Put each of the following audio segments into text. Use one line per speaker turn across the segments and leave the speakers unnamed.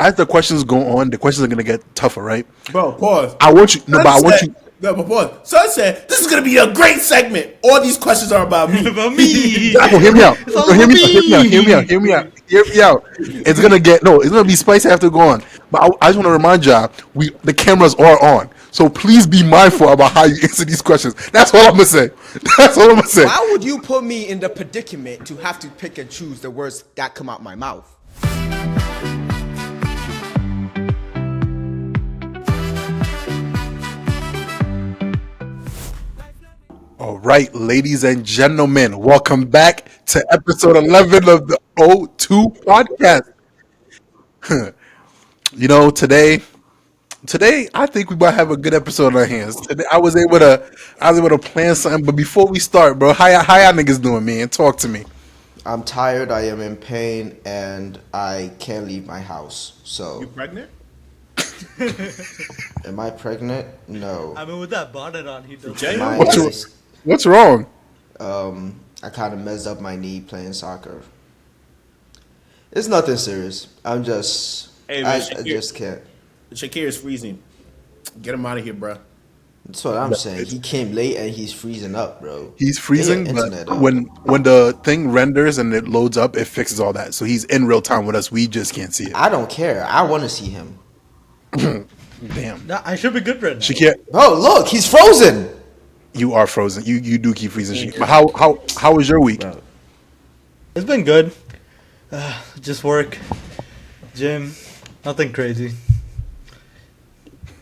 as the questions go on, the questions are gonna get tougher, right?
Bro, pause.
I want you. No, but I want you.
No, but pause. Son said, this is going to be a great segment. All these questions are about me.
About me.
Oh, hear me out.
It's all
No, hear
about
me out. Hear me out. Hear me out. Hear me out. It's gonna get It's gonna be spicy after go on. But I just want to remind y'all, the cameras are on, so please be mindful about how you answer these questions. That's all I'm gonna say. That's all I'm gonna say.
Why would you put me in the predicament to have to pick and choose the words that come out my mouth?
All right, ladies and gentlemen, welcome back to episode 11 of the O2 podcast. Today I think we might have a good episode on our hands. Today I was able to plan something, but before we start, bro, how y'all niggas doing, man? Talk to me.
I'm tired, I am in pain, and I can't leave my house. So,
You pregnant?
am I pregnant? No.
I mean, with that bonnet on, he does.
Jay?
My-
What's wrong?
I kind of messed up my knee playing soccer. It's nothing serious. I'm just,
Hey,
I
man, Shakir.
just can't.
Shakir is freezing. Get him out of here, bro.
That's what I'm saying. He came late and he's freezing up, bro.
He's freezing,
Get your internet
but
up.
when the thing renders and it loads up, it fixes all that. So he's in real time with us. We just can't see it.
I don't care. I want to see him.
Damn.
Nah, I should be good right now.
Shakir,
Bro, look, he's frozen.
you are frozen. You do keep freezing. Shakir. But how was your week?
It's been good. Just work, gym, nothing crazy.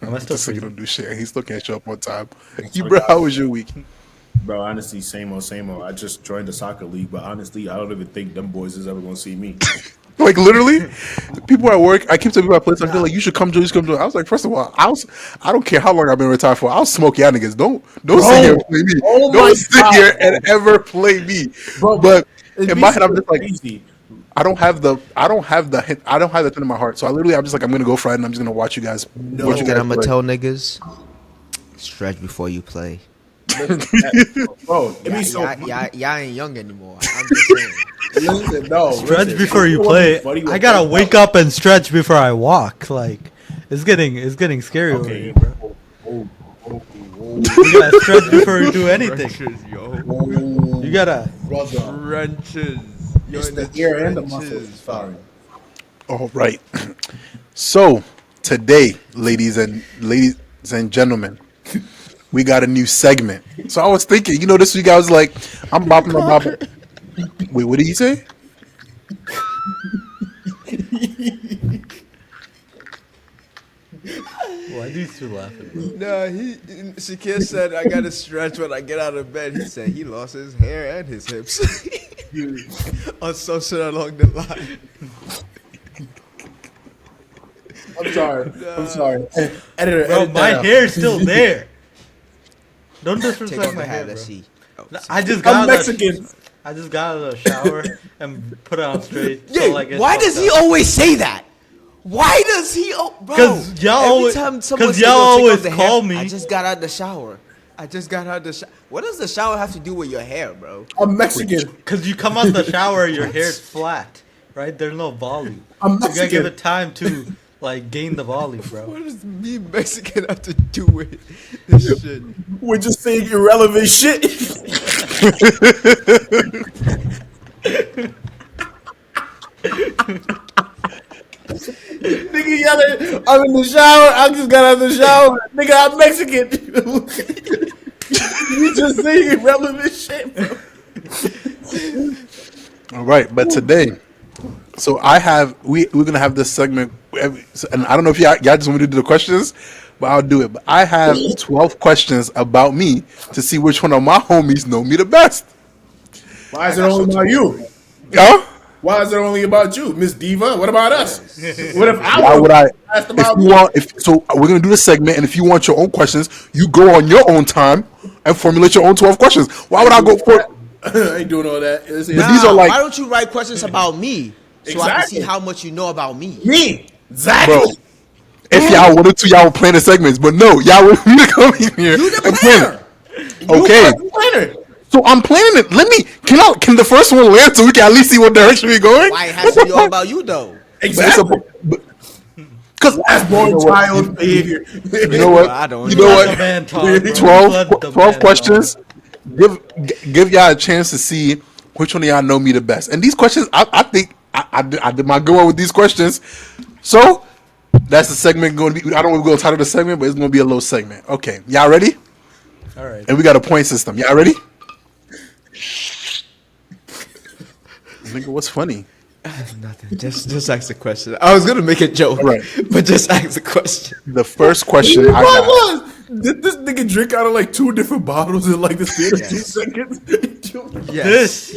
Am I still
Just so you
freezing?
don't do shit. He still can't show up on time. Bro, how was your week?
Bro, honestly, same old, same old. I just joined the soccer league, but honestly, I don't even think them boys is ever going to see me.
Like literally, people at work. I keep telling people I play something like you should come join. You should come join. I was like, first of all, I don't care how long I've been retired for. I'll smoke y'all niggas. Don't sit here and play me.
Oh my
Don't sit
God.
here and ever play me.
Bro,
but
It
in my
beats
head, I'm just like,
crazy.
I don't have the thing in my heart. So I literally, I'm just like, I'm gonna go Friday and I'm just gonna watch you guys. Watch you guys
I'm gonna
play.
tell niggas, stretch before you play.
Bro, it be so
Y'all ain't young anymore. I'm just saying.
Listen, no,
Stretch
listen,
before you
it
play.
wasn't funny when
I gotta
they-
wake up and stretch before I walk. Like, it's getting scary over
Okay.
here, bro. You gotta stretch before you do anything. You gotta.
Trenches.
It's the ear and the muscles. Sorry.
All right. So today, ladies and gentlemen, we got a new segment. So I was thinking, this you guys like, I'm bopping. Wait, what did he say?
Why do you still laughing, bro?
No, Shakir said I gotta stretch when I get out of bed. He said he lost his hair and his hips. On some shit along the line.
I'm sorry. I'm sorry. Editor,
Bro,
edit
my
that out.
hair's still there. Don't
Take
disrespect
off
my
the
hair,
hat.
bro.
Let's see.
I just got
I'm
out of
Mexican.
I just got out of the shower and put it on straight.
Yeah,
so like it's
why does he always say that? Why does he? Bro,
'Cause y'all
every
always-
time someone
'cause
say,
y'all
"Yo, take off
always
the
call
hair,"
me.
I just got out of the shower. I just got out of the shower. What does the shower have to do with your hair, bro?
I'm Mexican.
Because you come out the shower, your hair's flat, right? There's no volume.
I'm
You gotta
Mexican.
give it time to like gain the volume, bro.
What does me Mexican have to do with this shit?
We're just saying irrelevant shit. Nigga yelling, I'm in the shower. I just got out of the shower. Nigga, I'm Mexican. You just saying irrelevant shit, bro.
All right, but today, so we're gonna have this segment, and I don't know if y'all just want me to do the questions, but I'll do it. But I have 12 questions about me to see which one of my homies know me the best.
Why is it only about you?
Huh?
Why is it only about you, Miss Diva? What about us? What if I
Why would I?
asked
If
about
you
me?
want, so we're gonna do the segment, and if you want your own questions, you go on your own time and formulate your own 12 questions. Why would I go for?
I ain't doing all that. It's
But these are like-
why don't you write questions about me so I can
Exactly.
see how much you know about me?
me. Exactly.
Bro, if y'all wanted to, y'all would plan the segments, but no, y'all would need to come in here
You the
and plan
planner.
it. Okay,
You planner.
so I'm planning it. Can the first one land so we can at least see what direction we're going?
Why it has to be all about you though?
But it's
Exactly.
but because
That's born child behavior.
you know what?
I don't
You
know.
know
Let the
what?
man talk, bro.
12,
Let the
12
man
questions. Give y'all a chance to see which one of y'all know me the best. And these questions, I think I did my good one with these questions. So that's the segment going to be. I don't want to go title the segment, but it's going to be a little segment. Okay, y'all ready?
Talk. All right.
And we got a point system. Y'all ready? Nigga, what's funny?
Nothing. Just ask the question. I was gonna make a joke,
All right.
but just ask the question.
The first question I got.
What? Did this nigga drink out of like 2 different bottles in like the span of 2
Yes.
seconds?
This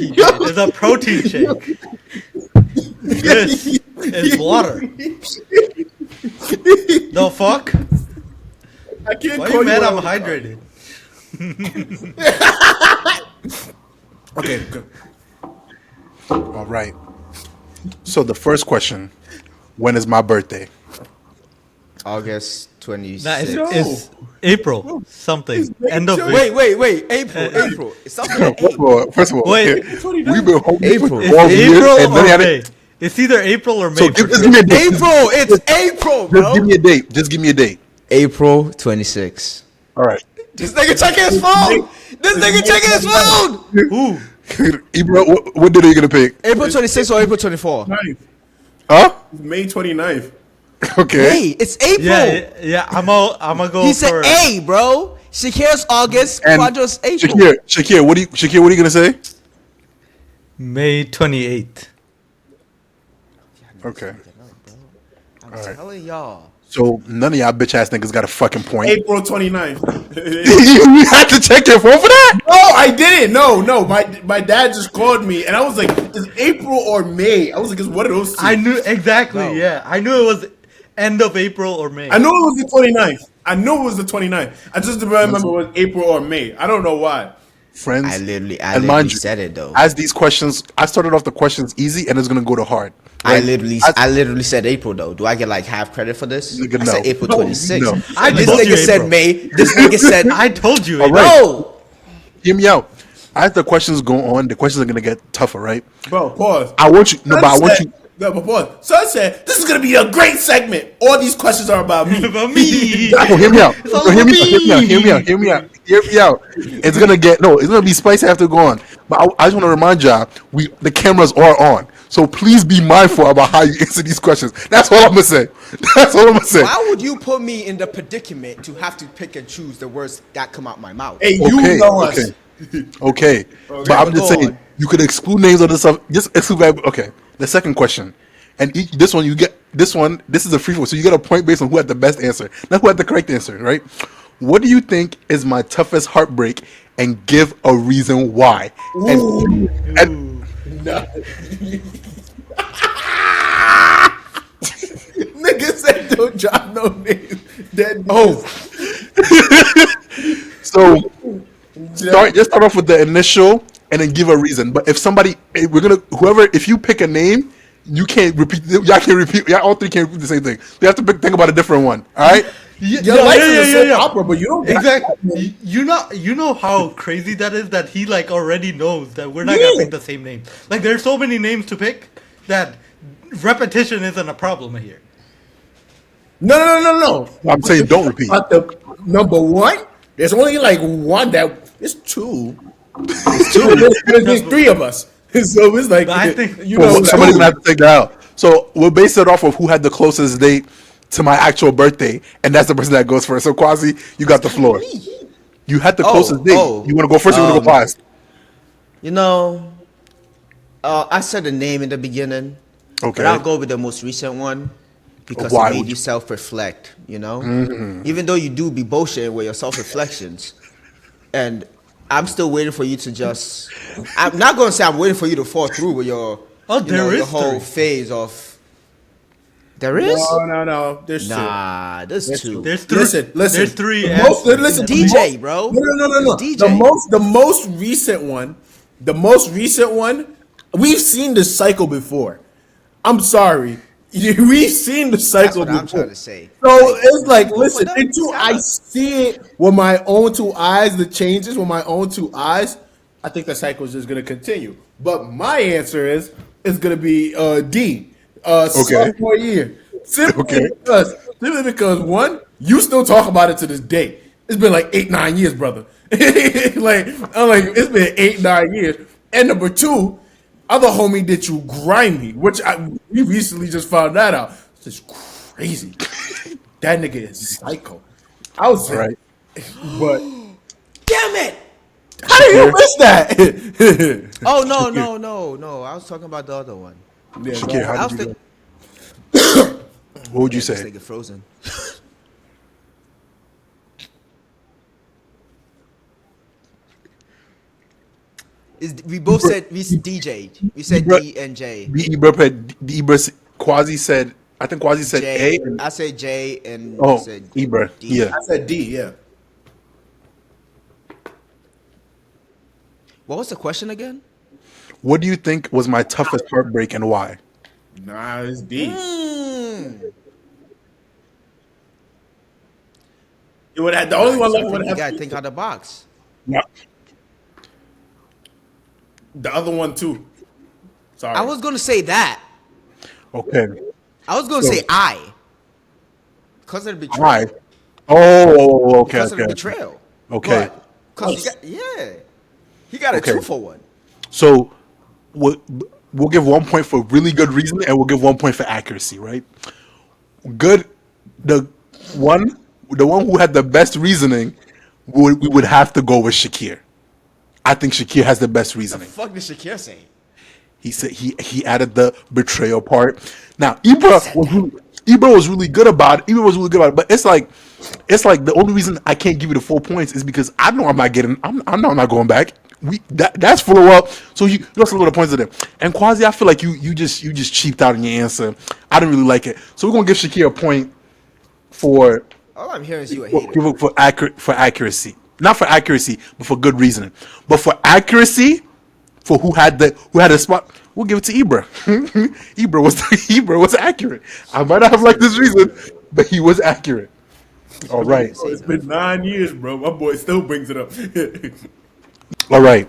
is a protein shake. This is water. The fuck?
I can't
Why are
call
you mad? I'm
out.
hydrated.
Okay, good.
All right. So the first question: when is my birthday?
August 26th.
Nah,
No.
it's April something. End of
May
Wait. April. It's something.
First of all,
Wait.
we've been home
April.
for
It's
12 years,
April
and then
or
y'all-
May. It's either April or May.
So
for
just
sure.
give me a date.
April. It's April,
Just give
bro.
me a date. Just give me a date.
April 26th.
All right.
This nigga checking his phone. This nigga checking his phone.
Ooh,
Ebro, what date are you gonna pick?
April 26th or April 24th?
Huh?
May 29th.
Okay.
Hey, it's April.
yeah. I'm gonna go
He
for.
said A, bro. Shakira's August.
And
Quadro's April.
Shakir, what are you gonna say?
May 28th.
Okay.
I'm
Alright.
telling y'all.
So none of y'all bitch ass niggas got a fucking point.
April 29th.
You had to check your phone for that?
No, I didn't. No. My dad just called me, and I was like, "Is April or May?" I was like, "It's one of those 2."
I knew exactly.
No.
Yeah, I knew it was end of April or May.
I knew it was the 29th. I knew it was the 29th. I just didn't remember it was April or May. I don't know why.
Friends.
I literally
and mind you,
said it though.
as these questions, I started off the questions easy, and it's gonna go to hard.
I
Right?
literally said April though. Do I get like half credit for this?
Nigga,
I said
no.
April
No,
26th.
no.
I
This
told you
nigga said
April.
May. This nigga said
I told you.
All
April.
right.
no.
Hear me out. As the questions go on, the questions are gonna get tougher, right?
Bro, pause.
I want you. No, but I want you.
No, but pause. Son said, "This is gonna be a great segment. All these questions are about me."
About me.
No, hear me out.
It's all
No, hear me
about
out. Hear me out.
me.
Hear me out. Hear me out. Hear me out. It's gonna get It's gonna be spicy after go on. But I just want to remind y'all, the cameras are on, so please be mindful about how you answer these questions. That's all I'm gonna say. That's all I'm gonna say.
Why would you put me in the predicament to have to pick and choose the words that come out my mouth?
Hey, you know us.
Okay. But I'm just
go
saying,
on.
you could exclude names of the stuff. Just exclude. Okay. The second question, and this one you get. This one, this is a free one, so you get a point based on who had the best answer, not who had the correct answer, right? What do you think is my toughest heartbreak, and give a reason why? And
Nigga said, "Don't drop no names." Dead.
so start off with the initial, and then give a reason. But if if you pick a name, you can't repeat. Y'all can't repeat. Y'all all three can't repeat the same thing. You have to think about a different one. All right.
Your life is a soap opera, but you don't
Exactly. You know how crazy that is that he like already knows that we're not gonna pick the same name. Like there's so many names to pick that repetition isn't a problem here.
No.
I'm saying don't repeat.
But the number one, there's only like one that it's two. It's two. There's 3 of us, so it's like
But I think-
you
Well,
know
somebody's gonna have to take that out. So we'll base it off of who had the closest date to my actual birthday, and that's the person that goes first. So Quasi, you got the floor. You had the closest date. You want to go first or you want to go last?
You know, I said the name in the beginning,
Okay.
but I'll go with the most recent one because
Why
it made
would
you
you-
self-reflect. You know, even though you do be bullshitting with your self-reflections, and I'm still waiting for you to just. I'm not gonna say I'm waiting for you to fall through with your.
Oh,
you know,
there
the
is
whole
3.
phase of. There is.
No. There's
Nah, there's two.
There's 3.
Listen.
There's 3.
The most, listen,
DJ, bro.
No.
It's DJ.
The most recent one. We've seen this cycle before. I'm sorry. We've seen the
That's
cycle
what I'm
before.
trying to say.
So it's like, listen,
them,
until I see it with my own 2 eyes, the changes with my own 2 eyes, I think the cycle is just going to continue. But my answer is, it's going to be D. Sophomore year. Simply
Okay.
because Simply because one, you still talk about it to this day. It's been like 8-9 years, brother. Like I'm like, it's been 8-9 years. And number two, other homie did you grimy, which we recently just found that out. It's just crazy. That nigga is psycho. I was
Right.
but
Damn it!
how do you miss that?
Oh no! I was talking about the other one.
Yeah,
Shakir,
I
how
was
did you
thinking.
go? What would you
This
say?
nigga frozen. We both said we DJ. We said
Bruh.
D and J.
Quasi said, I think Quasi said
J.
A. And,
I said J and
oh,
you said
Ibra.
D.
Yeah.
I said D, yeah.
What was the question again?
What do you think was my toughest heartbreak and why?
Nah, it's D. It would have the only one left would
You
have
gotta
to
think out the box.
Yeah.
the other one too. Sorry.
I was gonna say that.
Okay.
I was gonna
So-
say I. Because of the betrayal.
Why? Oh, okay,
Because of the
okay.
betrayal.
Okay.
Because he got a
Okay.
2-for-1.
So we'll give 1 point for really good reason, and we'll give 1 point for accuracy, right? Good. The one who had the best reasoning, we would have to go with Shakir. I think Shakir has the best reasoning.
Fuck did Shakir say?
He said he added the betrayal part. Now Ibra was really good about it. But it's like the only reason I can't give you the full points is because I know I'm not getting. I know I'm not going back. That's full of up. So you lost a little points to them. And Quasi, I feel like you just cheaped out in your answer. I didn't really like it. So we're gonna give Shakir a point for
All I'm hearing is you a hater.
for accuracy. Not for accuracy, but for good reasoning. But for accuracy, for who had the spot, we'll give it to Ibra. Ibra was accurate. I might not have liked this reason, but he was accurate. All right.
It's been 9 years, bro. My boy still brings it up.
All right.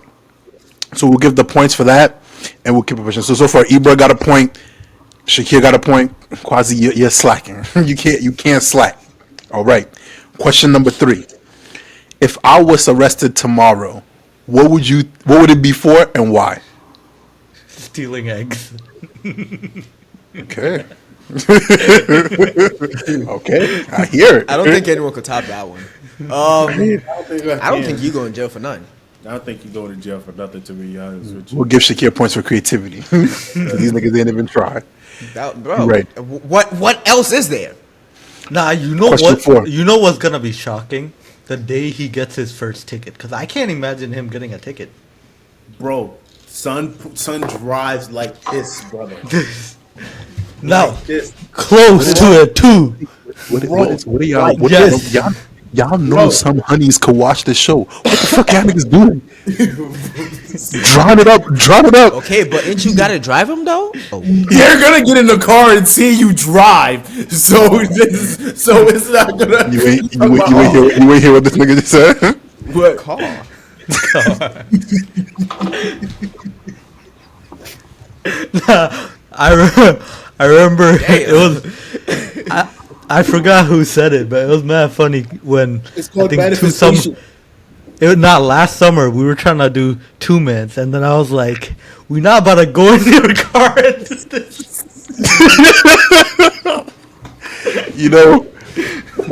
So we'll give the points for that, and we'll keep it pushing. So far, Ibra got a point. Shakir got a point. Quasi, you're slacking. You can't slack. All right. Question number 3. If I was arrested tomorrow, what would it be for and why?
Stealing eggs.
Okay. Okay. I hear it.
I don't think anyone could top that one. I don't think you go in jail for none.
I don't think you go to jail for nothing, to be honest with you.
We'll give Shakir points for creativity. These niggas didn't even try.
Bro,
Right.
What else is there?
Nah, you know
Question
what?
4.
You know what's gonna be shocking? The day he gets his first ticket, because I can't imagine him getting a ticket.
Bro, son drives like this, brother.
Now,
This.
close to it too.
What are y'all?
Like,
yes.
Y'all know
Bro.
some honeys could watch the show. What the fuck y'all niggas doing? Drown it up.
Okay, but ain't you gotta drive him though? Oh.
They're gonna get in the car and see you drive, so it's not gonna.
You ain't hear what this nigga just said?
What?
Car.
I remember it was. I forgot who said it, but it was mad funny when
It's called
I think
manifestation.
it was not last summer. We were trying to do 2 minutes, and then I was like, "We're not about to go in your car and do this."
You know,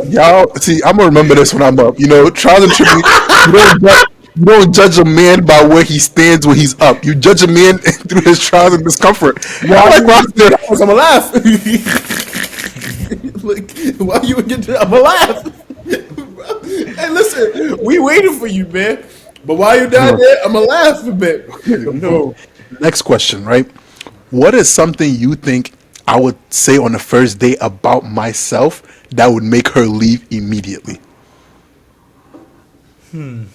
y'all see. I'm gonna remember this when I'm up. You know, trials and tribulations. You don't judge a man by where he stands when he's up. You judge a man through his trials and discomfort. Yeah, I like Roster.
I'm gonna laugh. Like, why you get to? I'm gonna laugh. Hey, listen, we waiting for you, man. But while you're down there, I'm gonna laugh a bit. No.
Next question, right? What is something you think I would say on the first date about myself that would make her leave immediately?
I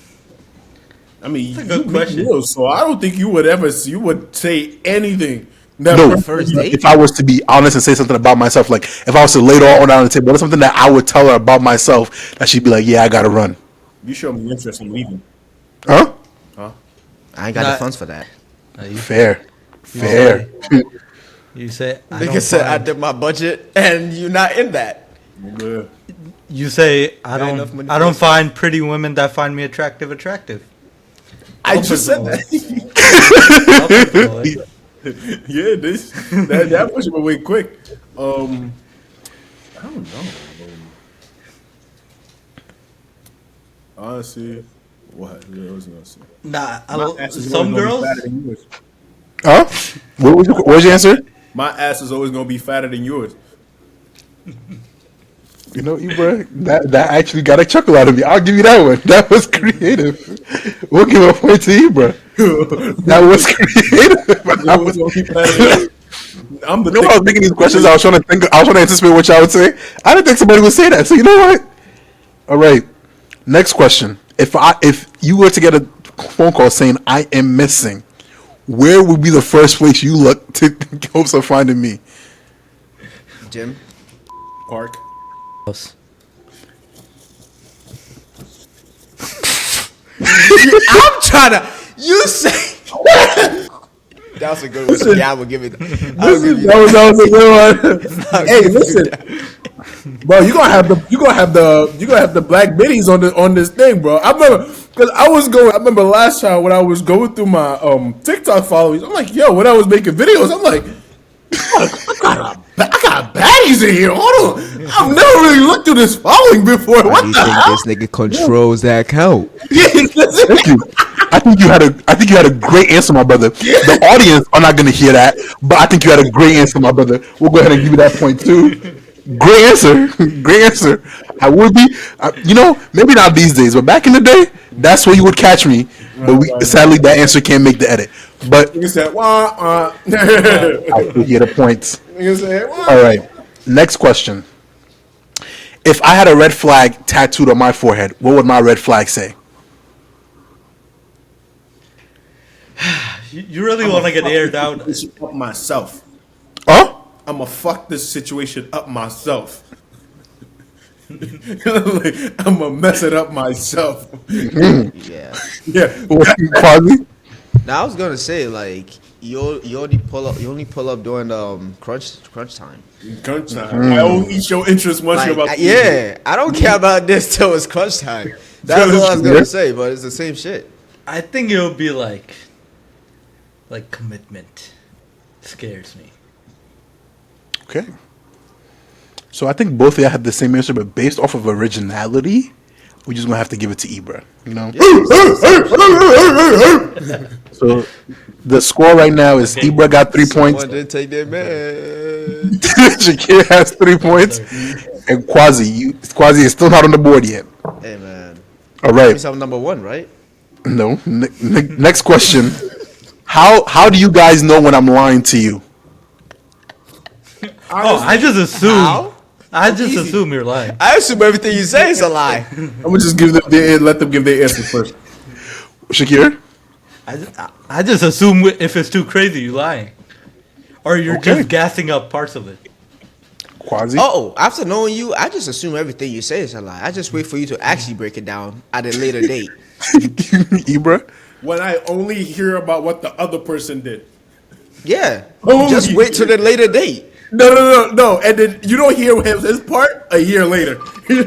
mean,
That's a good question.
You, so I don't think you would say anything.
No,
First date?
if I was to be honest and say something about myself, like if I was to lay it all down on the table, what's something that I would tell her about myself that she'd be like, yeah, I gotta run.
You show me interest in leaving.
Huh?
I ain't got
Nah.
the funds for that.
Fair.
You say I
Nigga
don't
said I
mind.
did my budget and you're not in that.
Good.
You say I
enough
don't.
money
I
for
don't
this.
find pretty women that find me attractive.
I just said that.
I'll take the bullet.
Yeah, that pushed him away quick. I don't know. Honestly, what was I gonna say?
Nah,
My ass is
some
always gonna be
girls.
fatter than yours.
Huh? What was your answer?
My ass is always gonna be fatter than yours.
You know, Ibra, that actually got a chuckle out of me. I'll give you that one. That was creative. We'll give a point to Ibra. That was creative.
I was gonna keep fatter. I'm the
You know, when I was making these questions, I was trying to anticipate what y'all would say. I didn't think somebody would say that. So you know what? All right. Next question. If you were to get a phone call saying I am missing, where would be the first place you look to hopes of finding me?
Jim.
Park.
I'm trying to. You say. That was a good one. Yeah, I would give it. I would give you that.
That was a good one. Hey, listen, bro, you gonna have the black biddies on this thing, bro. I remember because I remember last time when I was going through my TikTok followings. I'm like, yo, when I was making videos, I'm like, I got baddies in here. Hold on, I've never really looked through this following before.
Why
What
do you
the
think
hell?
this nigga controls that account?
Thank you. I think you had a great answer, my brother. The audience are not going to hear that, but I think you had a great answer, my brother. We'll go ahead and give you that point too. Great answer, great answer. I would be, maybe not these days, but back in the day, that's where you would catch me. But sadly, that answer can't make the edit. But
You said, wah,
I will get the points.
You said, wah.
All right. Next question. If I had a red flag tattooed on my forehead, what would my red flag say?
You really want to get aired out?
This shit up myself.
Huh?
I'm gonna fuck this situation up myself. I'm gonna mess it up myself.
Yeah.
Yeah.
Quasi?
Now I was gonna say like you only pull up during crunch time.
Crunch time. I only show interest once
Like,
you're about to
yeah, I don't care about this till it's crunch time. That's all I was gonna say, but it's the same shit.
I think it would be like commitment. Scares me.
Okay. So I think both of y'all have the same answer, but based off of originality, we're just gonna have to give it to Ibra. You know. So the score right now is Ibra got 3 points,
Someone didn't take their man.
Shakir has 3 points, and Quasi is still not on the board yet.
Hey man,
All right.
means I'm number one, right?
No. Next question. How do you guys know when I'm lying to you?
Oh, I just assume.
How?
I just
Easy.
assume you're lying.
I assume everything you say is a lie.
I'm gonna just let them give their answer first.
Shakir?
I just assume if it's too crazy, you're lying, or you're
Okay.
just gassing up parts of it.
Quasi?
Oh, after knowing you, I just assume everything you say is a lie. I just wait for you to actually break it down at a later date.
Ibra?
When I only hear about what the other person did.
Yeah,
Oh,
just
you-
wait till the later date.
No. And then you don't hear his part a year later. You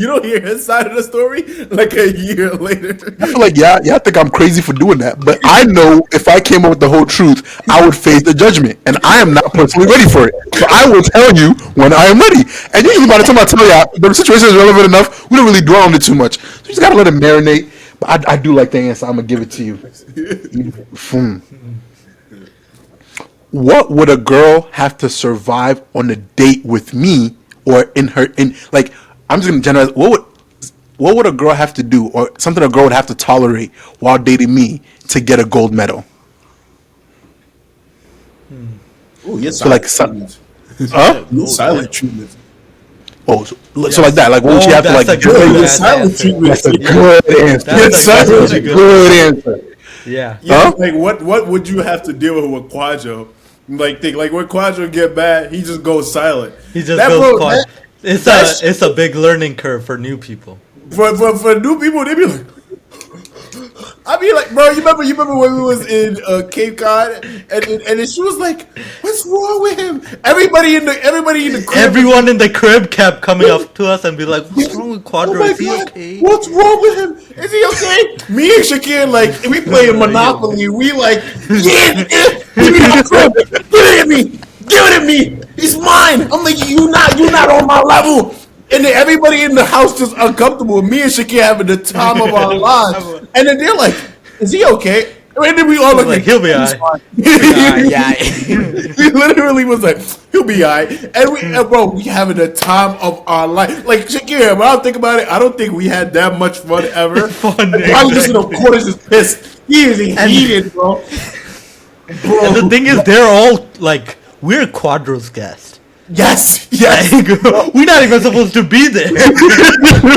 don't hear his side of the story like a year later.
I feel like y'all think I'm crazy for doing that, but I know if I came up with the whole truth, I would face the judgment, and I am not personally ready for it. So I will tell you when I am ready. And usually by the time I tell y'all, the situation is relevant enough, we don't really dwell on it too much. So you just gotta let it marinate. But I do like the answer. I'm gonna give it to you. What would a girl have to survive on a date with me, or I'm just gonna generalize. What would a girl have to do, or something a girl would have to tolerate while dating me to get a gold medal?
Oh, yes.
So like, huh?
Silent treatment.
Oh, so like that. Like, what would she have to
that's
like?
a good
do?
answer.
Silent treatment.
That's a good answer.
That's
That's
a
a
good
good answer.
Yeah.
Yeah,
Huh?
like what would you have to deal with Quadro? Like when Quadro get bad, he just goes silent.
He just
That
goes
bro-
quiet.
that-
It's a big learning curve for new people.
For new people, they be like, I mean, like, bro, you remember when we was in Cape Cod, and then she was like, "What's wrong with him?" Everybody in the crib,
Everyone in the crib kept coming up to us and be like, "What's wrong with
oh
Quadro?
my
Is he
god,
okay?"
what's wrong with him? Is he okay? Me and Shakir, like, we playing Monopoly. We like, yeah, give me that crib, give it at me, give it at me. He's mine. I'm like, you not on my level. And then everybody in the house just uncomfortable. Me and Shakir having the time of our lives. And then they're like, "Is he okay?" And then we all look
Like, he'll be
"He's
alright."
fine."
Yeah.
We literally was like, "He'll be alright." And we having the time of our life. Like Shakir, when I think about it, I don't think we had that much fun ever.
Fun,
I was just in the
exactly.
corner just pissed. He is heated, bro.
And the thing is, they're all like, we're Quadro's guest.
Yes.
Like, we're not even supposed to be there.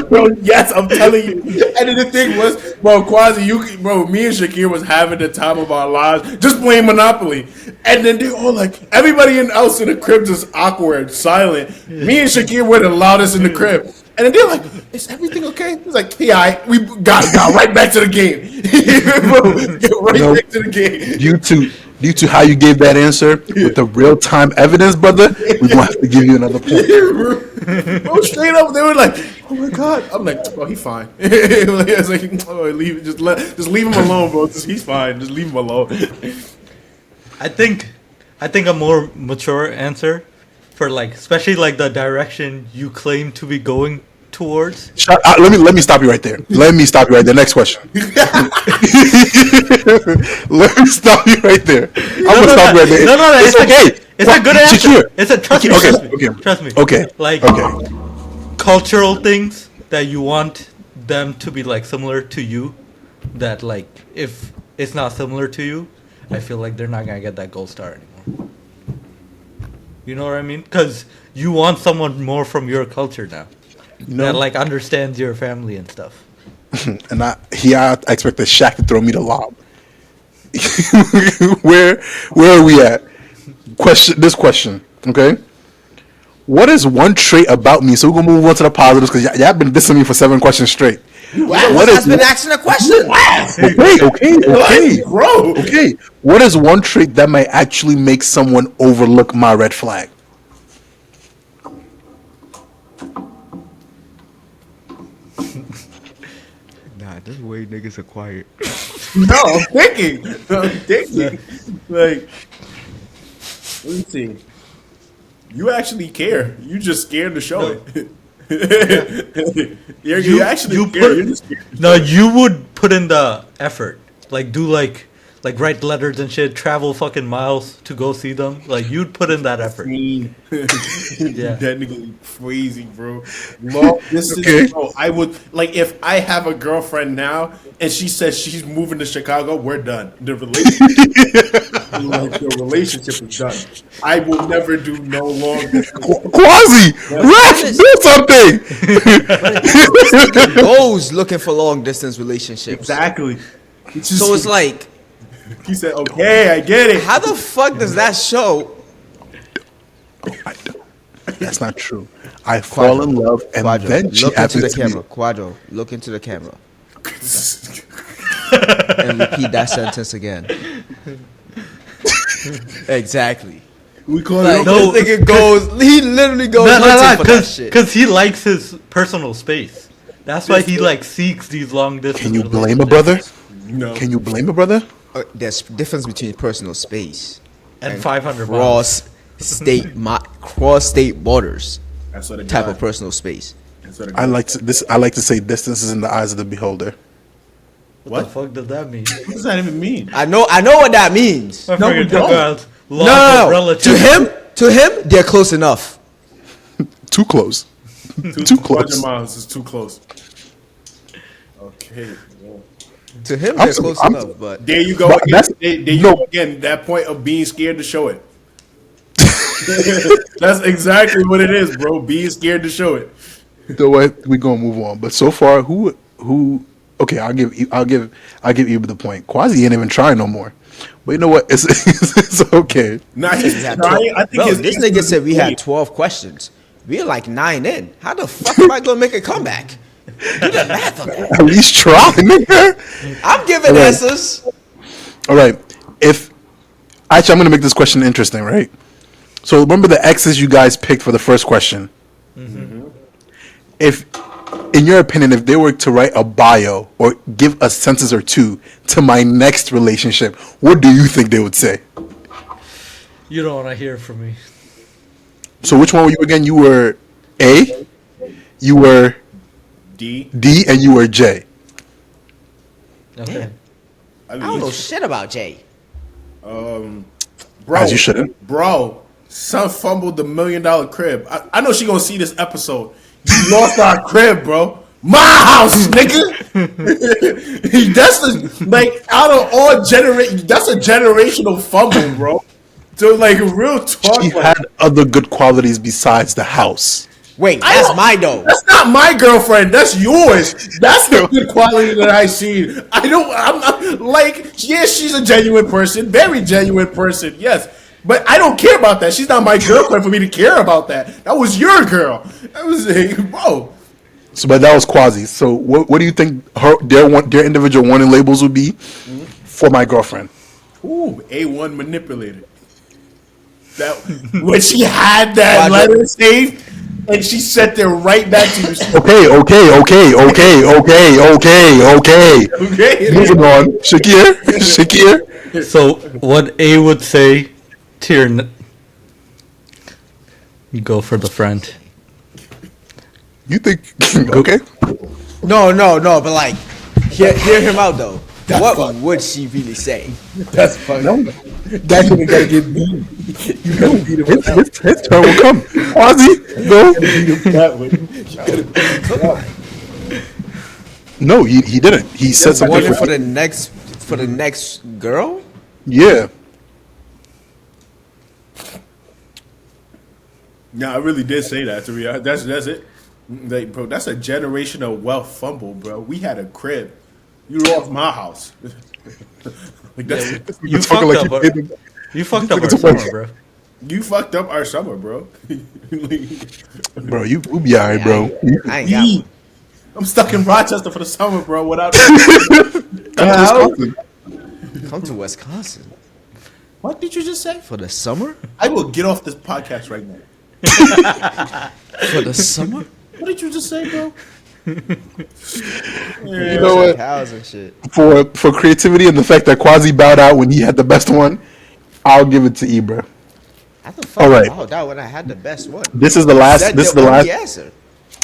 Bro, yes, I'm telling you. And then the thing was, bro, Quasi, me and Shakir was having the time of our lives, just playing Monopoly. And then they all like, everybody else in the crib just awkward, silent. Me and Shakir were the loudest in the crib. And then they're like, "Is everything okay?" He's like, "Yeah, we got right back to the game." Bro, get right back to the game.
Due to how you gave that answer with the real time evidence, brother, we're gonna have to give you another point.
Bro, straight up, they were like, "Oh my god!" I'm like, "Oh, he's fine." I was like, "Oh, just leave him alone, bro. He's fine. Just leave him alone."
I think a more mature answer for like, especially like the direction you claim to be going towards.
Let me stop you right there. Next question. Let me stop you right there. I'm gonna stop you right there.
No,
It's okay.
It's a good answer.
Shakir.
It's a trust me.
Okay.
Trust me.
Okay.
Like
Okay.
cultural things that you want them to be like similar to you. That like if it's not similar to you, I feel like they're not gonna get that gold star anymore. You know what I mean? Because you want someone more from your culture now. That like understands your family and stuff.
And I expected Shaq to throw me the lob. where are we at? This question, okay? What is one trait about me? So we're gonna move on to the positives because y'all been dissing me for 7 questions straight.
What has been asking a question?
Okay,
Bro.
okay. What is one trait that might actually make someone overlook my red flag?
Nah, this way niggas are quiet.
No, I'm thinking. Like, let me see. You actually care. You just scared to show it. you actually
you
care.
put-
You're just scared.
No, you would put in the effort. Like do like write letters and shit, travel fucking miles to go see them. Like you'd put in that effort.
Yeah.
Yeah.
That nigga crazy, bro. Long distance,
Okay.
bro. I would like if I have a girlfriend now and she says she's moving to Chicago, we're done. The relationship is done. I will never do no long distance.
Quasi, ref, do something.
Goes looking for long distance relationships.
Exactly.
So it's like,
he said, "Okay, I get it."
how the fuck does that show?
That's not true. I fall in love and
Quadro,
then she
look into the
happens to be.
camera. Quadro, look into the camera. And repeat that sentence again. Exactly.
We call
Like,
it.
No.
this nigga goes, he literally goes hunting for that shit.
because he likes his personal space. That's why he like seeks these long distance.
Can you blame a brother?
No.
Can you blame a brother?
There's difference between personal space
and 500 miles.
cross state borders
That's what it
type of personal space.
I like to say distance is in the eyes of the beholder.
What the fuck does that mean?
What does that even mean?
I know what that means.
I
No, we
figured
don't.
about
No,
laws
no,
of
no.
relative-
To him, they're close enough.
Too close. Too
200
close.
miles is too close. Okay. Well,
To him,
I'm
they're
so-
close
I'm-
enough. But
there you go.
But
Again.
that's-
There you
no.
go again. That point of being scared to show it. That's exactly what it is, bro. Being scared to show it.
So what? We gonna move on. But so far, who? Okay, I'll give Iba the point. Quasi ain't even trying no more. But you know what? It's okay.
Nah, he's
we had
trying.
12
I think
bro,
his
this
answer
nigga
is
said we had
great.
12 questions. We're like 9 in. How the fuck am I gonna make a comeback?
At least try, nigga.
I'm giving
Right.
answers.
All right. If actually, I'm gonna make this question interesting, right? So remember the X's you guys picked for the first question. If, in your opinion, if they were to write a bio or give a sentence or two to my next relationship, what do you think they would say?
You don't want to hear from me.
So which one were you again? You were A, you were
D.
D, and you were J.
Okay.
I don't know shit about Jay.
Bro,
As you shouldn't.
Bro, son fumbled the $1 million crib. I know she gonna see this episode. You lost our crib, bro. My house, nigga. That's out of all that's a generational fumble, bro. So like real talk.
She had other good qualities besides the house.
Wait,
I
that's
don't-
mine though.
That's not my girlfriend. That's yours. That's the good quality that I see. I'm not like, yeah, she's a genuine person, very genuine person. Yes, but I don't care about that. She's not my girlfriend for me to care about that. That was your girl. That was bro.
So, but that was Quasi. So, what do you think their individual warning labels would be for my girlfriend?
Ooh, A1 manipulated. That when she had that
Roger.
letter saved and she sent it right back to you.
Okay.
Okay.
Moving on. Shakir.
So what A would say to your you go for the friend.
You think? Okay.
No, but like, hear him out though. What would she really say?
That's funny. That nigga gotta get beat. You gotta beat him
His turn will come. Quasi, go.
that way. You gotta beat him that way.
No, he didn't. He said something
Warning for
different.
the next girl?
Yeah.
No, I really did say that to be honest. That's it. Like, bro, that's a generational wealth fumble, bro. We had a crib. You lost my house. Like that's
You
talking
fucked
like
up. You fucked up our summer, bro.
you fucked up our summer, bro.
Bro, you be alright, bro.
I ain't got one.
I'm stuck in Rochester for the summer, bro. Without
Come to Wisconsin
what did you just say?
for the summer?
I will get off this podcast right now.
For the summer?
What did you just say, bro?
You know what?
Cows and shit.
For creativity and the fact that Quasi bowed out when he had the best one, I'll give it to Ibra.
How the fuck
All right.
bowed out when I had the best one?
This is the last.
That
This is the
only
last.
answer.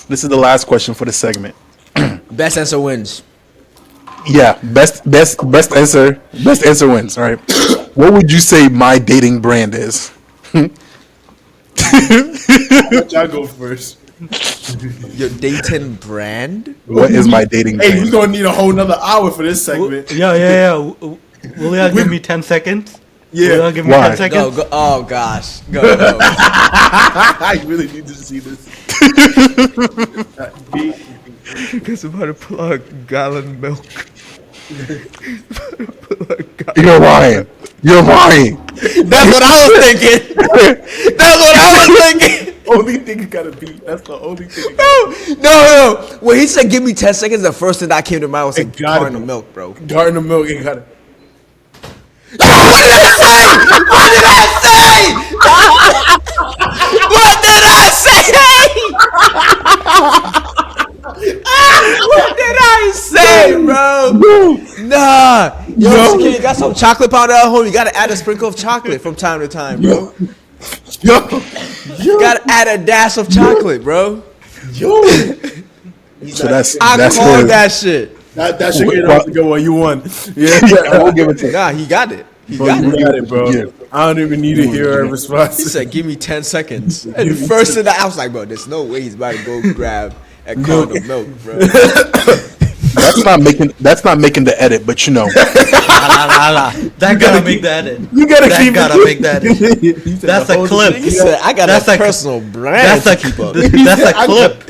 This is the last question for the segment.
Best answer wins.
Yeah, best answer. Best answer wins. All right. What would you say my dating brand is?
Let y'all go first.
Your Dayton brand?
What is my dating
Hey,
brand?
we gonna need a whole nother hour for this segment.
Yeah. Will y'all give me 10 seconds?
Yeah.
Will y'all give me
Why?
10 seconds?
Go. Oh gosh. Go.
I really need to see this.
Because I'm about to pull out a gallon of milk.
You're lying. You're lying.
That's what I was thinking. That's what I was thinking.
Only thing you gotta beat. That's the only thing.
No. When he said give me 10 seconds, the first thing that came to mind was
It
like
gotta
carton
be.
of milk, bro.
Garden of milk. You gotta.
What did I say? What did I say, bro? Nah. Yo, you got some chocolate powder at home. You gotta add a sprinkle of chocolate from time to time, bro.
Yo.
You gotta add a dash of chocolate, bro.
Yo.
So that's
I
that's
called
his.
that shit.
That should get off the good one. You won. Yeah.
I will give it to.
Nah, he got it. He
Bro,
got
you
it.
got it, bro.
Yeah.
I don't even need to hear a
He
response.
said, "Give me 10 seconds." And the first thing that I was like, "Bro, there's no way he's about to go grab a carton of milk, bro."
That's not making the edit, but you know.
That gotta make the edit.
You gotta
That
keep
gotta
it.
make that edit.
He said
That's
the
a
whole
clip.
thing.
He said, "I got
That's
a
like-
personal brand
That's
to
a
keep up."
that's
He
a
said, I
clip.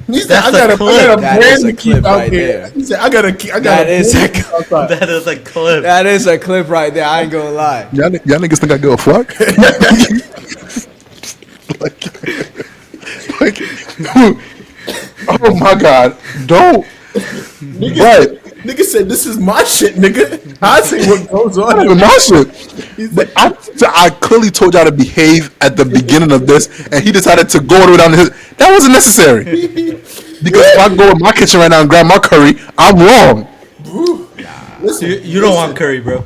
He said,
That's
I
a
got a
clip.
That
brand
is a
to keep
clip
out
right
here.
there.
He said, I got a
That
brand
is
to
a
keep outside.
That is a clip.
That is a clip right there. I ain't gonna lie.
Y'all niggas think I give a fuck? like, Oh my god, don't. But
Nigga said, "This is my shit, nigga." I say what goes
not
on.
even my shit. But I clearly told y'all to behave at the beginning of this, and he decided to go all the way down to his. That wasn't necessary. Because if I go in my kitchen right now and grab my curry, I'm wrong.
Listen,
You don't want curry, bro.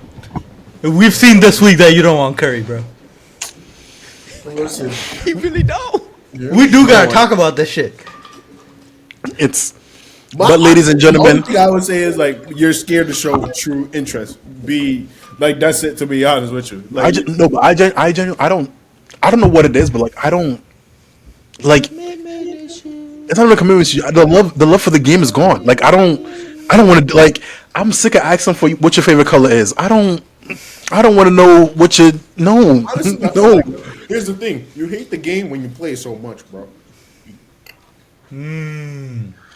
We've seen this week that you don't want curry, bro.
Listen,
He really don't.
We do gotta talk about this shit.
It's. But ladies and gentlemen,
the only thing I would say is like you're scared to show true interest. Be like that's it. To be honest with you, like,
I genuinely I don't know what it is, but like I don't like. It's not even a commitment issue. The love for the game is gone. Like I don't want to like. I'm sick of asking for what your favorite color is. I don't want to know what you no
honestly, I feel
no.
like, here's the thing: you hate the game when you play so much, bro.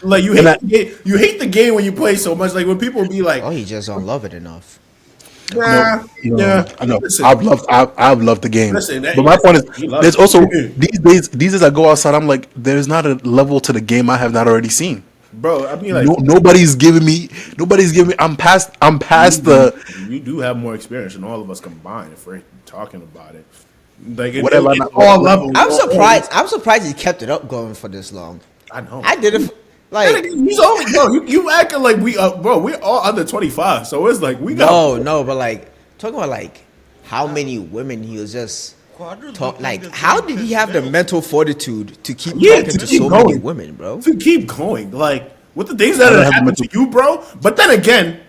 Like you hate the game when you play so much. Like when people be like,
Oh, he just don't love it enough.
nah, yeah,
I know.
Listen,
I've loved the game.
Listen,
but my point
he
is,
loves
there's
it.
also these days I go outside. I'm like, there's not a level to the game I have not already seen.
bro. I mean, like
Nobody's giving me. I'm past the
you do have more experience than all of us combined. If we're talking about it, like
Whatever,
it's
I'm-
all levels.
I'm surprised. I'm surprised he kept it up going for this long.
I know.
I did it. Like
He's only bro. You acting like bro. We're all under 25, so it's like we got
no, but like talking about like how many women he was just
Quadra
talk.
looked
Like
this
how
game
did he have the
failed.
mental fortitude to keep
Yeah,
talking
to
to
keep
so
going.
many women, bro?
to keep going. Like with the things that
don't
have
have
happened to you, bro. But then again,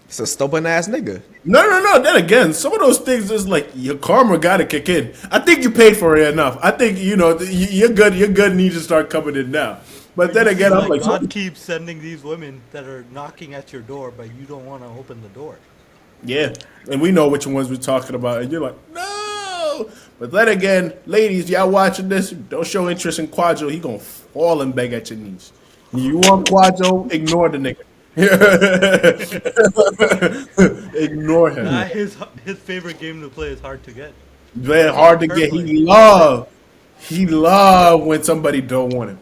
It's a stubborn ass nigga.
no. Then again, some of those things is like your karma got to kick in. I think you paid for it enough. I think you're good. You're good, and you just start coming in now. But then again, I'm like,
God keeps sending these women that are knocking at your door, but you don't want to open the door.
yeah, and we know which ones we're talking about, and you're like, no. But then again, ladies, y'all watching this, don't show interest in Quadro. He gonna fall and beg at your knees. You want Quadro? Ignore the nigga. Ignore him.
His favorite game to play is hard to get.
Very hard to get. He love when somebody don't want him.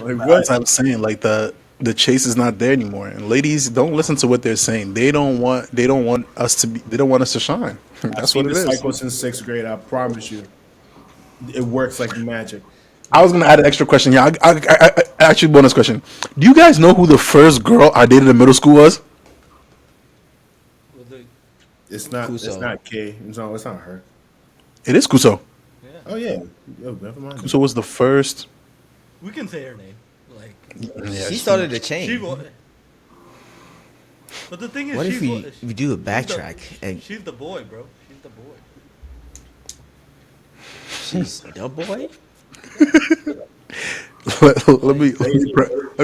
Like, what?
That's what I'm saying. Like the chase is not there anymore. And ladies, don't listen to what they're saying. They don't want us to be. They don't want us to shine.
I've
That's
seen
what it
this
is.
cycle since 6th grade. I promise you, it works like magic.
I was gonna add an extra question here. I actually bonus question. Do you guys know who the first girl I dated in middle school was?
It's not. It's
Kuso.
not K. It's not her.
It is Kuso.
Oh yeah. Yo, never mind.
Kuso was the first.
We can say her name. Like
Yeah,
She started a
she
chain.
was. But the thing is,
What if
she's
we do a
she's
backtrack
the,
and
she's the boy, bro. She's the boy.
she's the boy?
let me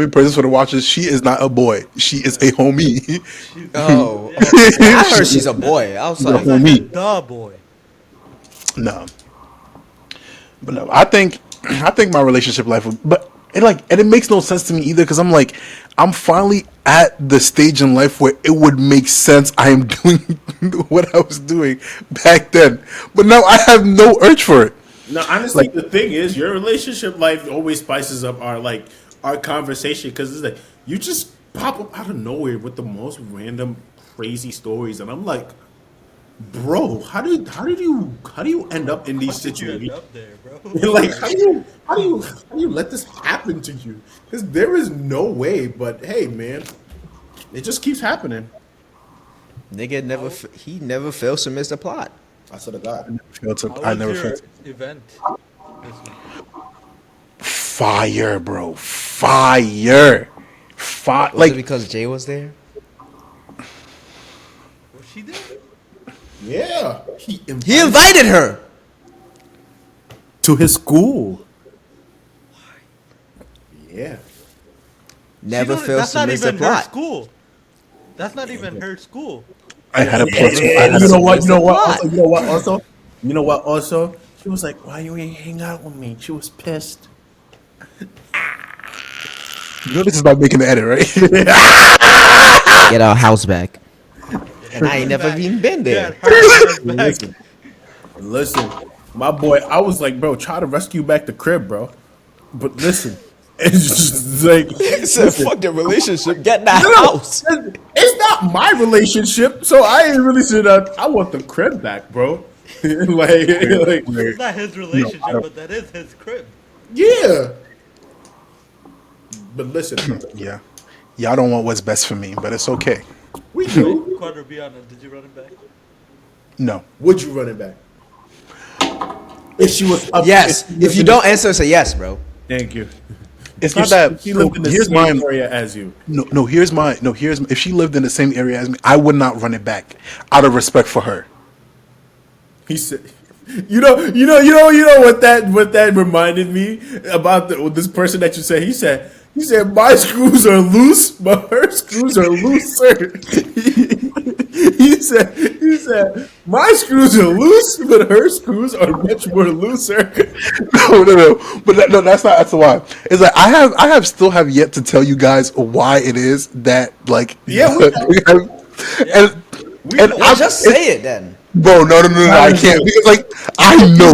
praise this for the watchers. She is not a boy. She is a homie.
Oh, I heard she's a boy. I was
She's a
like,
homie.
The boy.
No. But no, I think my relationship life would, but it makes no sense to me either because I'm like, I'm finally at the stage in life where it would make sense I am doing what I was doing back then. But now I have no urge for it.
No, honestly, the thing is, your relationship life always spices up our conversation because it's like you just pop up out of nowhere with the most random crazy stories, and I'm like, bro, how do you end up in these
How did you end
situations?
up there, bro?
Like, how do you let this happen to you? Because there is no way. But hey, man, it just keeps happening.
nigga he never fails to miss the plot.
I swear to God.
How
I
was
never
your
felt
event this week?
fire, bro. Fire.
Was
Like
it because Jay was there?
Was she there?
Yeah,
He invited her.
to his school. Yeah.
Never fails
That's
to
not
miss the
even her
plot.
school. That's not even her school.
I had a plus.
And you know what? You know what?
plot.
Also, you know what? Also, you know what? Also, she was like, "Why you ain't hang out with me?" She was pissed.
You know this is not making the edit, right?
Get our house back. And I ain't never even been
Yeah,
there.
her back.
Listen, my boy. I was like, bro, try to rescue back the crib, bro. But listen, It's just like
He said, "Fuck the relationship. Get that
no, no,
house."
it's not my relationship, so I ain't really said that. I want the crib back, bro. like,
It's not his relationship, but that is his crib.
yeah. But listen,
Yeah. Y'all don't want what's best for me, but it's okay.
we do.
Quadro, be honest. Did you run it back?
No.
Would you run it back? If she was up,
Yes.
if
If you don't answer, say yes, bro.
thank you.
It's
If
not that.
she lived in the
Here's
same
mine.
area as you.
No, here's my. No, here's if she lived in the same area as me, I would not run it back out of respect for her.
He said, you know what that reminded me about this person that you said. He said my screws are loose, but her screws are looser. he said my screws are loose, but her screws are much more looser.
No. But that's why. It's like I have still have yet to tell you guys why it is that like
Yeah, we know.
and
Well,
I'm
just say it then.
Bro, no, I can't because like I know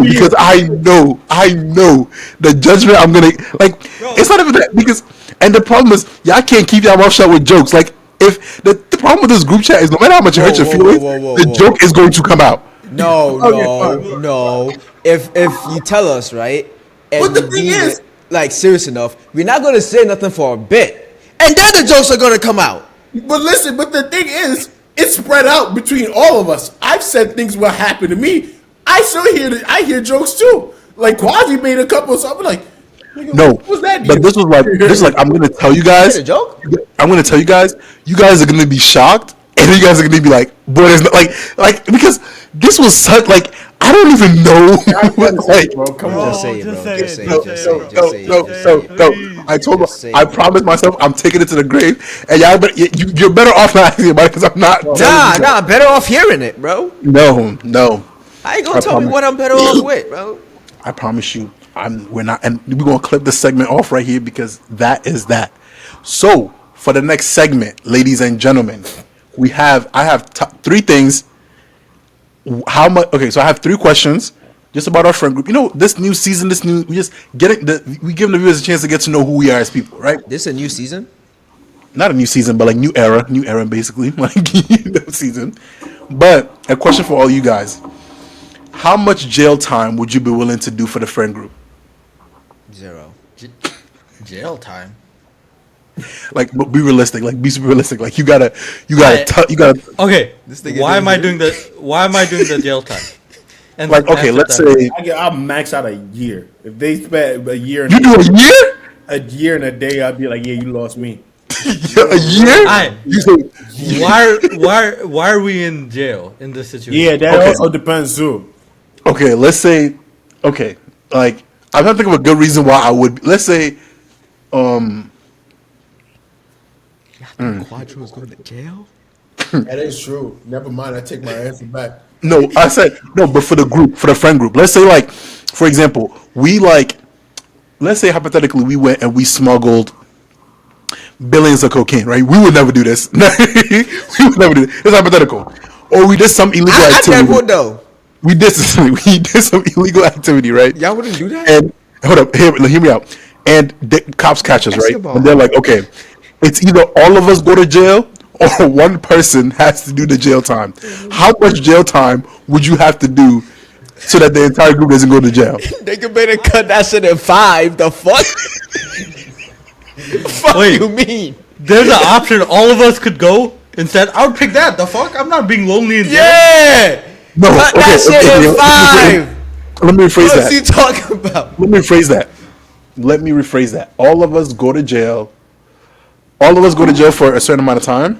the judgment I'm gonna like. It's not even that because and the problem is y'all can't keep y'all mouth shut with jokes. Like if the problem with this group chat is no matter how much you hurt your feelings, the joke is going to come out.
No. If you tell us, right, and
But the
you
thing
deem
is-
it, like serious enough, we're not gonna say nothing for a bit, and then the jokes are gonna come out.
But listen, but the thing is, it's spread out between all of us. I've said things will happen to me. I still hear jokes too. Like Quasi made a couple, so I'm like, nigga,
No,
what was that?
but this is like I'm gonna tell you guys.
Is it a joke?
I'm gonna tell you guys. You guys are gonna be shocked, and you guys are gonna be like, "Boy, there's not, like because this was such like I don't even know." like,
bro, come on.
Just say it,
just
bro.
say
Just
it.
say
no,
it. Just say it. Just say it.
no,
Just say it.
no. I told
Just say
I
it.
promised myself I'm taking it to the grave, and y'all, but you're better off not asking about it because I'm not.
Nah, better off hearing it, bro.
No.
I ain't gonna
I
tell me
promise.
what I'm better off with, bro.
I promise you, we're not, and we're gonna clip this segment off right here because that is that. So for the next segment, ladies and gentlemen, I have three things. How much? Okay, so I have three questions just about our friend group. You know, this new season, we just we give the viewers a chance to get to know who we are as people, right?
This a new season?
Not a new season, but like new era basically, like season. But a question for all you guys: how much jail time would you be willing to do for the friend group?
0.
Jail time.
Like, but be realistic. Like, be super realistic. Like, you gotta.
Okay.
This nigga
Why am I doing
didn't
the? Why am I doing the jail time? And
Like,
then
okay,
after
let's
that-
say
I'll max out a year. If they spent a year and
you do a
year and a day, I'd be like, yeah, you lost me.
a year.
Aye.
You say,
Why are we in jail in this situation?
Yeah, that
Okay.
also depends too.
okay, let's say, okay, like I'm trying to think of a good reason why I would. Let's say,
Quadro's going to jail.
That is true. Never mind. I take my answer back.
no, I said no, but for the friend group. Let's say, like, for example, let's say hypothetically, we went and we smuggled billions of cocaine, right? We would never do this. We would never do this. It's hypothetical. Or we did some illegal
I
activity.
never would though.
We did some illegal activity, right?
Y'all wouldn't do that?
And hold up, hear me out. And the cops catch us, right?
Basketball.
And they're like, okay, it's either all of us go to jail or one person has to do the jail time. How much jail time would you have to do so that the entire group doesn't go to jail?
They could better cut that shit in 5. The fuck? Fuck
Wait.
you mean?
There's an option. All of us could go instead. I would pick that. The fuck? I'm not being lonely in jail.
Yeah.
No,
Cut that shit in 5.
Let me rephrase
What's
that.
he talking about?
Let me rephrase that. All of us go to jail. All of us go to jail for a certain amount of time.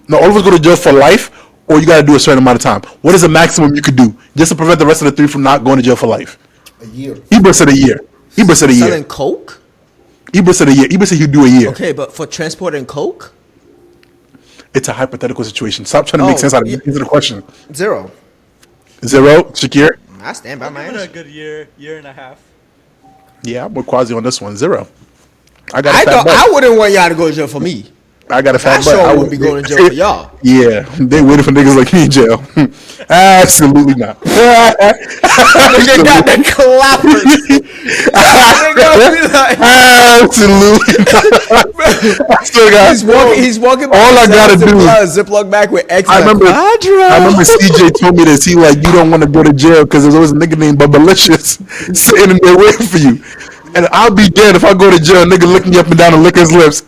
No, all of us go to jail for life, or you got to do a certain amount of time. What is the maximum you could do just to prevent the rest of the three from not going to jail for life?
A year.
Ibra said a year.
Selling coke?
Ibra said a year. Ibra said he'd do a year.
Okay, but for transporting coke?
It's a hypothetical situation. Stop trying to make
Oh,
sense out of
yeah.
answer the question.
0.
0, Shakir?
I stand by my
Give it a
answer.
good year and a half.
Yeah, I'm with Quasi on this one. 0. I
I
got a fat
thought
butt.
I wouldn't want y'all to go to jail for me.
I got a fat
That
butt. I
show would be going to jail for y'all.
Yeah, they waiting for niggas like me in jail. Absolutely not.
Nigga got the clappers. Nigga be like,
Absolutely not. I still got.
he's walking.
All I gotta do.
A Ziploc bag with X.
I remember CJ told me this. He like, you don't want to go to jail because there's always a nigga named Bubbalicious sitting there waiting for you. And I'll be dead if I go to jail. Nigga licking me up and down and lick his lips.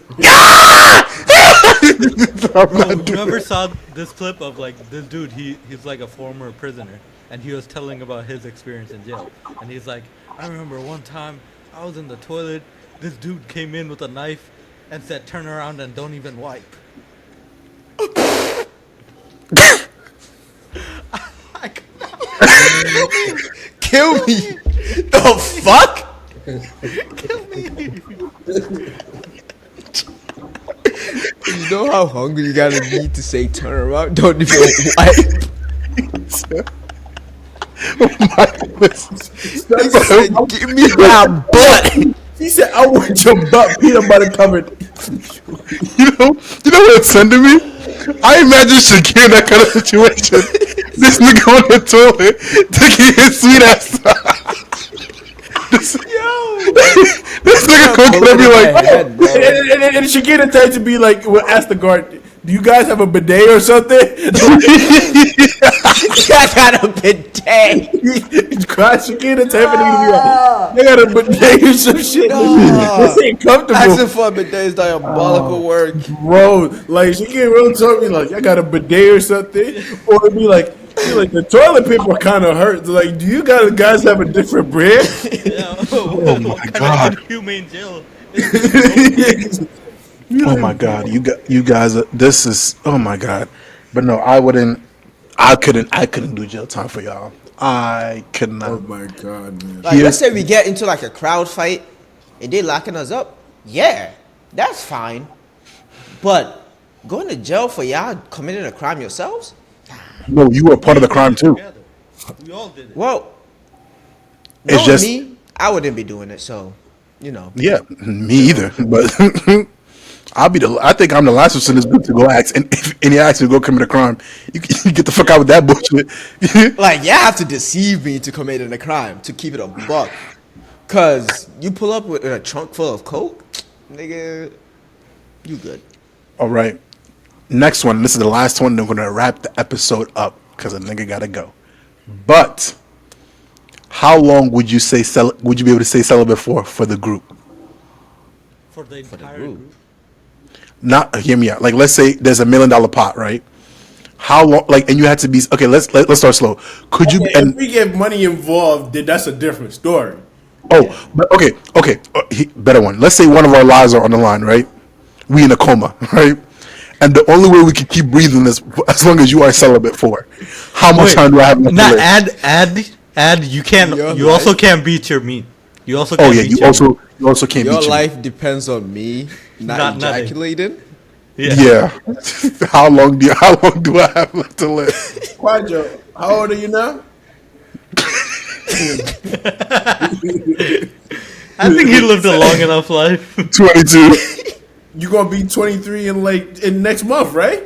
Bro, you ever saw this clip of like this dude? He's like a former prisoner, and he was telling about his experience in jail. And he's like, I remember one time I was in the toilet. This dude came in with a knife and said, "Turn around and don't even wipe."
Kill me. The fuck? You know how hungry you gotta be to say turn around? Don't even wipe. Nigga said, give me my butt.
He said, I want your butt peanut butter covered.
You know what's sending me? I imagine Shakir in that kind of situation. This nigga on the toilet taking his sweet ass. This nigga gonna be like,
and Shakira tried to be like, well, ask the guard, do you guys have a bidet or something?
I got a bidet.
Shakira type of nigga to be like, they got a bidet or some shit. This ain't comfortable.
Asking for a bidet is diabolical work.
Bro, like Shakira really told me like, I got a bidet or something. Or it'd be like the toilet paper kind of hurts. Like, do you guys have a different brand?
Yeah,
oh my god.
Humane jail.
Oh my god, you guys, this is, oh my god. But no, I couldn't do jail time for y'all. I could not.
Oh my god, man.
Like, let's say we get into like a crowd fight and they locking us up. Yeah, that's fine. But going to jail for y'all committing a crime yourselves?
No, you were part of the crime too.
We all did it.
Well,
It's
knowing
just
me, I wouldn't be doing it. So, you know.
yeah, me either. But I think I'm the last person in this group to go ask, and if any ask to go commit a crime, you get the fuck out with that bullshit.
Like, y'all have to deceive me to commit a crime, to keep it a buck. Cause you pull up with a trunk full of coke, nigga, you good.
All right, next one. This is the last one. They're gonna wrap the episode up because a nigga gotta go. But how long would you be able to say celibate for the group?
For the entire
group.
group.
Not hear me out. Like, let's say there's $1 million pot, right? How long? Like, and you had to be okay. Let's start slow. Could you?
Okay, if we get money involved, then that's a different story.
Oh, but okay. Better one. Let's say one of our lives are on the line, right? We in a coma, right? And the only way we can keep breathing is as long as you are celibate for. How much time do I have left to
Not
live?
add. You can't.
Your
You also
life?
can't beat your meat. You also.
Oh
Can't
yeah,
beat
you
your
also can't
Your
beat
life depends on me not
Not nothing.
ejaculating.
Yeah.
Yeah. How long do I have left to live?
Quadro, how old are you now?
I think he lived a long enough life.
22.
You gonna be 23 in next month, right?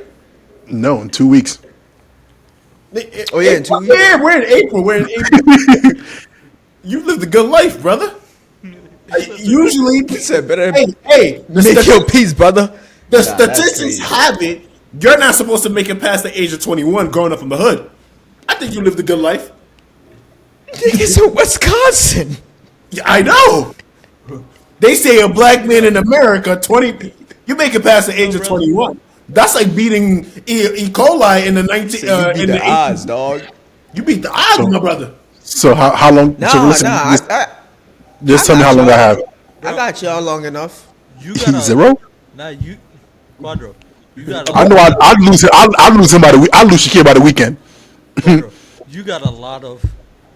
No, in 2 weeks.
Oh, yeah, in 2 weeks?
Yeah, we're in April. You lived a good life, brother. Usually,
He said, better
hey,
make your peace, brother.
the
that's
statistics
crazy.
have it. You're not supposed to make it past the age of 21 growing up in the hood. I think you lived a good life.
Niggas in Wisconsin.
Yeah, I know. They say a black man in America, you make it past the age of 21. That's like beating E. coli in the 19.
So you beat
in
the
80s.
odds, dog.
You beat the odds, my brother.
So how long?
No,
so listen,
no,
just tell me how long I have.
I got y'all long enough.
You got
Zero.
Nah, you Quadro. You got.
I know I'd lose him. I'd lose him by the week. I'd lose Shakir by the weekend.
Quadro, you got a lot of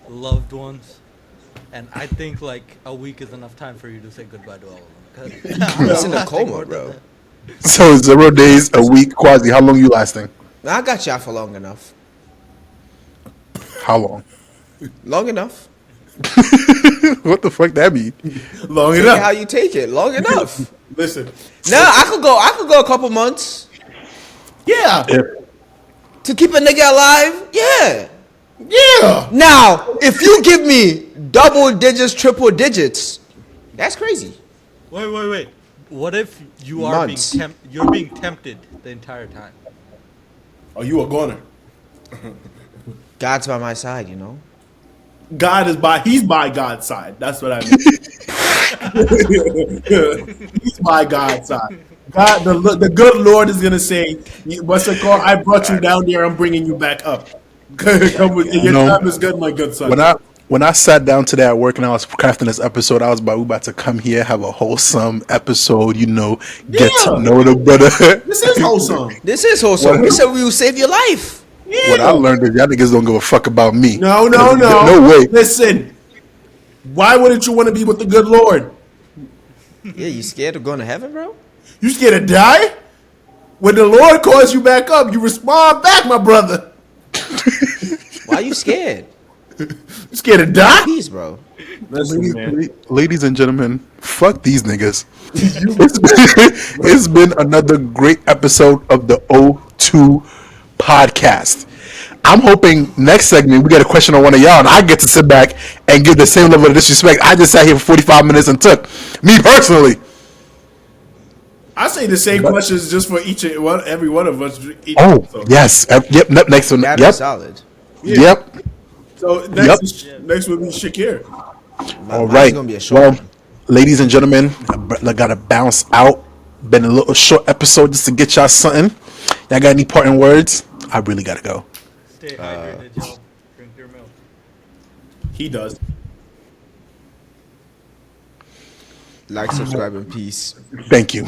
loved ones, and I think like a week is enough time for you to say goodbye to all of them. 'Cause
He's in a
I think
coma,
more than
bro.
that.
So 0 days, a week. Quasi, how long you lasting?
I got y'all for long enough.
How long?
Long enough.
What the fuck that mean?
Long
Take it how
enough.
you take it. Long enough.
Listen.
Now I could go. I could go a couple months
Yeah.
to keep a nigga alive. Yeah.
Yeah.
Now, if you give me double digits, triple digits, that's crazy.
Wait. What if you are
Months.
you're being tempted the entire time?
Oh, you a goner.
God's by my side, you know.
God is he's by God's side. That's what I mean. He's by God's side. God, the good Lord is gonna say, "What's it called? I brought you down there. I'm bringing you back up. Come with, your
No.
time is good, my good son."
When I sat down today at work and I was crafting this episode, I was about to come here, have a wholesome episode, get
Yeah.
to know the brother.
This is wholesome.
This is wholesome. We said we will save your life.
Yeah.
What I learned is y'all niggas don't give a fuck about me.
No.
No way.
Listen, why wouldn't you want to be with the good Lord?
Yeah, you scared of going to heaven, bro?
You scared to die? When the Lord calls you back up, you respond back, my brother.
Why are you scared?
You scared to die?
Peace, bro.
Listen, man.
Ladies and gentlemen, fuck these niggas. It's been another great episode of the O2 podcast. I'm hoping next segment we get a question on one of y'all and I get to sit back and give the same level of disrespect I just sat here for 45 minutes and took. Me personally.
I say the same questions just for every one of us.
Oh,
So-
yes. Yep. Next one.
That'd be
Yep.
solid.
Yep.
So
Yep.
next will be Shakir.
All
Mine's
right.
gonna be a short
Well,
one.
ladies and gentlemen, I gotta bounce out. Been a little short episode just to get y'all something. Y'all got any parting words? I really gotta go.
Stay hydrated, y'all. Drink your milk.
He does.
Like, subscribe, and peace.
Thank you.